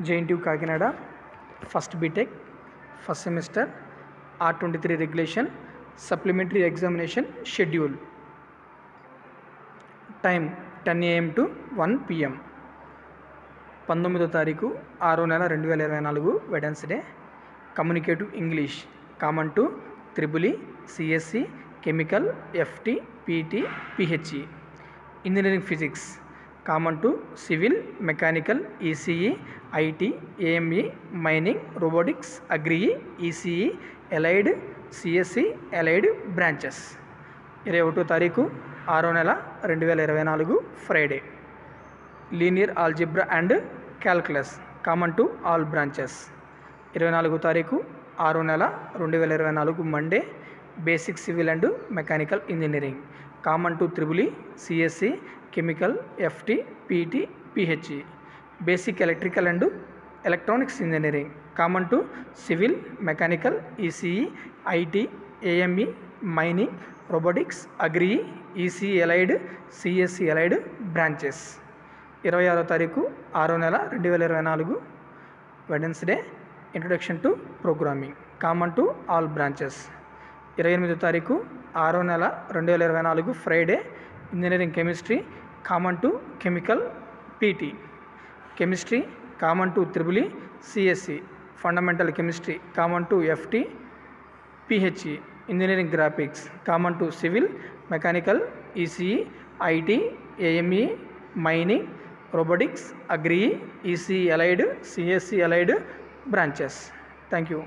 JNTU Kakinada, first BTech, first semester, R23 regulation, supplementary examination schedule. Time 10 AM to 1 PM. 19వ తారీఖు 6వ నెల 2024 Wednesday. Communicative English common to triple E, CSC, chemical, FT, PT, PHE. Engineering physics common to civil, mechanical, ECE, IT, AME, mining, robotics, agri E, ECE, allied, CSC, allied branches. 21వ తారీఖు 6వ నెల 2024 Friday. Linear algebra and calculus common to all branches. 24వ తారీఖు 6వ నెల 2024 Monday. Basic civil and mechanical engineering common to triple E, CSC, chemical, FT, PT, PHE. Basic electrical and electronics engineering common to civil, mechanical, ECE, IT, AME, mining, robotics, agri E, ECE allied, CSC allied branches. 26వ తారీఖు 6వ నెల 2024 Wednesday. Introduction to programming common to all branches. 28వ తారీఖు 6వ నెల 2024 Friday. Engineering chemistry common to chemical, PT. Chemistry common to triple E, CSC. Fundamental chemistry common to FT, PHE. Engineering graphics common to civil, mechanical, ECE, IT, AME, mining, robotics, agri E, ECE allied, CSC allied branches. Thank you.